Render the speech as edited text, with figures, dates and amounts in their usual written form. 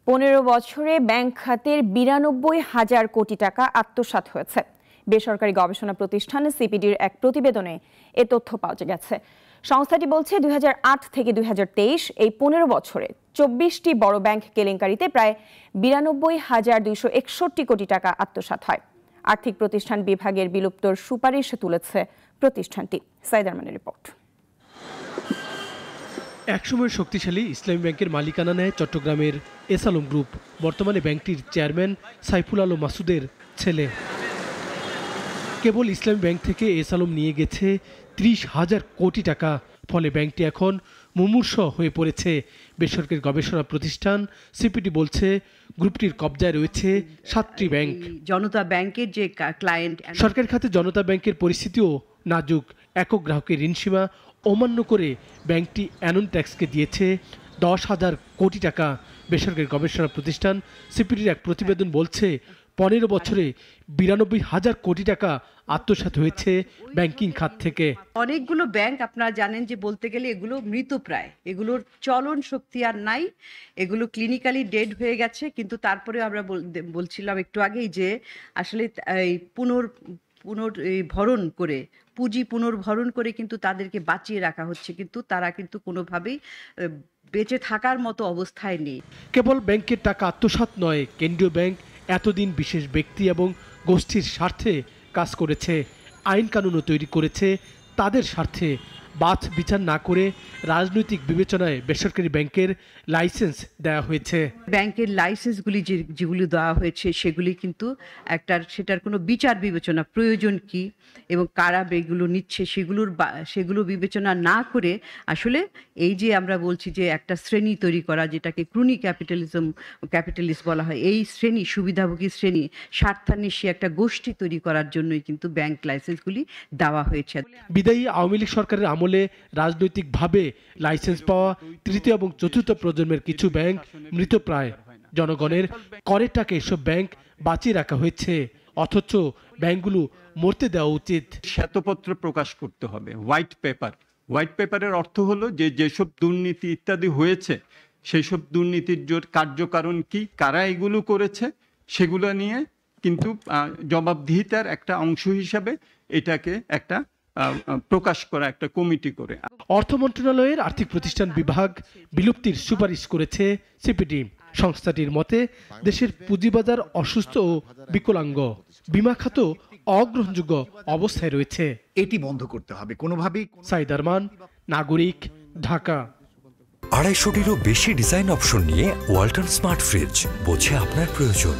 15 বছরে ব্যাংক খাতের 92,000 কোটি টাকা আত্মসাৎ হয়েছে। বেসরকারি গবেষণা প্রতিষ্ঠান সিপিডির এক প্রতিবেদনে এ তথ্য পাওয়া গেছে। সংস্থাটি বলছে 2008 থেকে 2023 এই 15 বছরে 24টি বড় ব্যাংক কেলেঙ্কারিতে প্রায় 92,261 কোটি টাকা আত্মসাৎ হয়। আর্থিক প্রতিষ্ঠান বিভাগের বিলুপ্তর সুপারিশ তুলেছে প্রতিষ্ঠানটি। সাইদ আরমানের রিপোর্ট। একসময় শক্তিশালী ইসলামী ব্যাংকের মালিকানা নেয় চট্টগ্রামের এসালম গ্রুপ। বর্তমানে ব্যাংকটির চেয়ারম্যান সাইফুল আলম মাসুদের ছেলে। কেবল ইসলামী ব্যাংক থেকে এসালম নিয়ে গেছে 30,000 কোটি টাকা। ফলে ব্যাংকটি এখন মুমূর্ষ হয়ে পড়েছে। বেসরকারি গবেষণা প্রতিষ্ঠান সিপিডি বলছে গ্রুপটির কবজায় রয়েছে 7টি ব্যাংক। জনতা ব্যাংকের যে ক্লায়েন্ট, সরকারি খাতে জনতা ব্যাংকের পরিস্থিতিও নাজুক। একক গ্রাহকের ঋণসীমা অমান্য করে ব্যাংকটি অ্যানন ট্যাক্সকে দিয়েছে 10,000 কোটি টাকা। বেসরকারি গবেষণা প্রতিষ্ঠান সিপিডির এক প্রতিবেদন বলছে 15 বছরে 92,000 কোটি টাকা আত্মসাৎ হয়েছে ব্যাংকিং খাত থেকে। অনেকগুলো ব্যাংক আপনারা জানেন যে বলতে গেলে এগুলো মৃতপ্রায়, এগুলোর চলন শক্তি আর নাই, এগুলো ক্লিনিক্যালি ডেড হয়ে গেছে। কিন্তু তারপরে আমরা বলছিলাম একটু আগেই যে আসলে এই পুনর্ভরণ করে, পুঁজি পুনর্ভরণ করে কিন্তু তাদেরকে বাঁচিয়ে রাখা হচ্ছে, কিন্তু তারা কিন্তু কোনোভাবেই বেঁচে থাকার মতো অবস্থায় নেই। কেবল ব্যাংকের টাকা আত্মসাৎ নয়, কেন্দ্রীয় ব্যাংক এতদিন বিশেষ ব্যক্তি এবং গোষ্ঠীর স্বার্থে কাজ করেছে, আইন কানুনও তৈরি করেছে তাদের স্বার্থে। বাছ বিচার না করে রাজনৈতিক বিবেচনায় বেসরকারি ব্যাংকের লাইসেন্স দেওয়া হয়েছে। ব্যাংকের লাইসেন্সগুলি যেগুলি দেওয়া হয়েছে সেগুলি কিন্তু সেটার কোনো বিচার বিবেচনা প্রয়োজন কি এবং কারা এগুলো নিচ্ছে সেগুলো বিবেচনা না করে আসলে এই যে আমরা বলছি যে একটা শ্রেণী তৈরি করা, যেটাকে ক্রুনি ক্যাপিটালিস্ট বলা হয়, এই শ্রেণী, সুবিধাভোগী শ্রেণী, স্বার্থান্বেষী একটা গোষ্ঠী তৈরি করার জন্যই কিন্তু ব্যাংক লাইসেন্সগুলি দেওয়া হয়েছে। বিদায়ী আওয়ামী লীগ সরকারের আমলে রাজনৈতিকভাবে লাইসেন্স পাওয়া তৃতীয় এবং চতুর্থ প্রজন্মের কিছু ব্যাংক মৃতপ্রায়। জনগণের করের টাকা এসব ব্যাংক বাঁচিয়ে রাখা হয়েছে, অথচ ব্যাংকগুলো মরতে দেওয়া উচিত। শ্বেতপত্র প্রকাশ করতে হবে, হোয়াইট পেপারের অর্থ হলো যে যেসব দুর্নীতি ইত্যাদি হয়েছে সেই সব দুর্নীতির কার্যকারণ কি, কারা এগুলো করেছে, সেগুলো নিয়ে কিন্তু জবাবদিহিতার একটা অংশ হিসাবে এটাকে একটা প্রকাশ করা, একটা কমিটি করে। অর্থ মন্ত্রণালয়ের আর্থিক প্রতিষ্ঠান বিভাগ বিলুপ্তির সুপারিশ করেছে সিপিডি। সংস্থাটির মতে দেশের পুঁজিবাজার অসুস্থ ও বিকলাঙ্গ, বীমা খাত অগ্রহণযোগ্য অবস্থায় রয়েছে। এটি বন্ধ করতে হবে কোনোভাবেই। সাইদ আরমান, নাগরিক, ঢাকা। 250-টিরও বেশি ডিজাইন অপশন নিয়ে ওয়ালটন স্মার্ট ফ্রিজ, বোঝে আপনার প্রয়োজন।